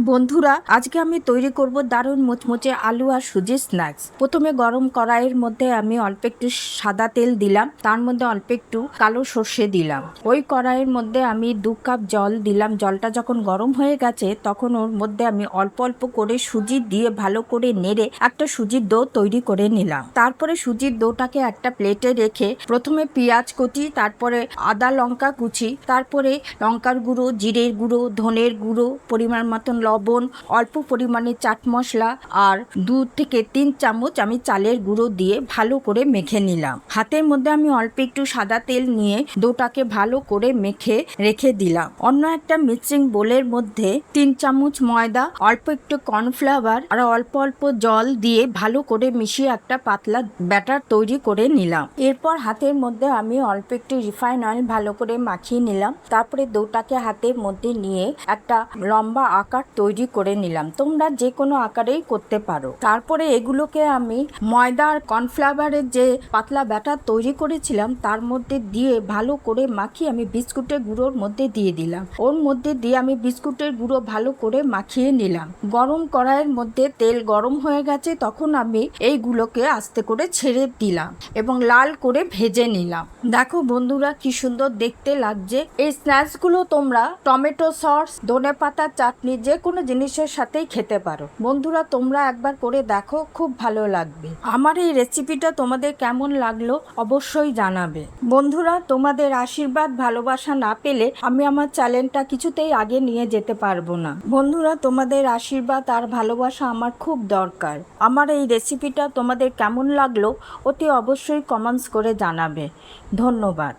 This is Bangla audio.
বন্ধুরা, আজকে আমি তৈরি করব দারুণ মুচমুচে আলু আর সুজির স্ন্যাক্স। প্রথমে গরম কড়াইয়ের মধ্যে আমি অল্প একটু সাদা তেল দিলাম, তার মধ্যে অল্প একটু কালো সর্ষে দিলাম। ওই কড়াইয়ের মধ্যে আমি 2 কাপ জল দিলাম। জলটা যখন গরম হয়ে গেছে তখন ওর মধ্যে আমি অল্প অল্প করে সুজি দিয়ে ভালো করে নেড়ে একটা সুজির ডো তৈরি করে নিলাম। তারপরে সুজির ডোটাকে একটা প্লেটে রেখে প্রথমে পেঁয়াজ কুচি, তারপরে আদা লঙ্কা কুচি, তারপরে লঙ্কার গুঁড়ো, জিরের গুঁড়ো, ধনের গুঁড়ো, পরিমাণ মতন লবণ, অল্প পরিমাণে চাট মশলা আর 2 থেকে 3 চামচ আমি চালের গুঁড়ো দিয়ে ভালো করে মেখে নিলাম। হাতের মধ্যে আমি অল্প একটু সাদা তেল নিয়ে ডোটাকে ভালো করে মেখে রেখে দিলাম। অন্য একটা মিক্সিং বোলের মধ্যে 3 চামচ ময়দা, অল্প একটু কর্নফ্লাওয়ার আর অল্প অল্প জল দিয়ে ভালো করে মিশিয়ে একটা পাতলা ব্যাটার তৈরি করে নিলাম। এরপর হাতের মধ্যে আমি অল্প একটু রিফাইন অয়েল ভালো করে মাখিয়ে নিলাম। তারপরে ডোটাকে হাতের মধ্যে নিয়ে একটা লম্বা আকার তৈরি করে নিলাম। তোমরা যে কোনো আকারেই করতে পারো। তারপরে এগুলোকে আমি ময়দা আর কর্নফ্লাওয়ারের যে পাতলা ব্যাটার তৈরি করেছিলাম তার মধ্যে দিয়ে ভালো করে মাখিয়ে আমি বিস্কুটের গুঁড়োর মধ্যে দিয়ে দিলাম। ওর মধ্যে দিয়ে আমি বিস্কুটের গুঁড়ো ভালো করে মাখিয়ে নিলাম। গরম কড়াইয়ের মধ্যে তেল গরম হয়ে গেছে, তখন আমি এইগুলোকে আস্তে করে ছেড়ে দিলাম এবং লাল করে ভেজে নিলাম। দেখো বন্ধুরা, কি সুন্দর দেখতে লাগছে। এই স্ন্যাক্সগুলো তোমরা টমেটো সস, ধনেপাতা চাটনি যে কোনো জিনিসের সাথেই খেতে পারো। বন্ধুরা, তোমরা একবার করে দেখো, খুব ভালো লাগবে। আমার এই রেসিপিটা তোমাদের কেমন লাগলো অবশ্যই জানাবে। বন্ধুরা, তোমাদের আশীর্বাদ ভালোবাসা না পেলে আমি আমার চ্যানেলটা কিছুতেই আগে নিয়ে যেতে পারবো না। বন্ধুরা, তোমাদের আশীর্বাদ আর ভালোবাসা আমার খুব দরকার। আমার এই রেসিপিটা তোমাদের কেমন লাগলো অতি অবশ্যই কমেন্টস করে জানাবে। ধন্যবাদ।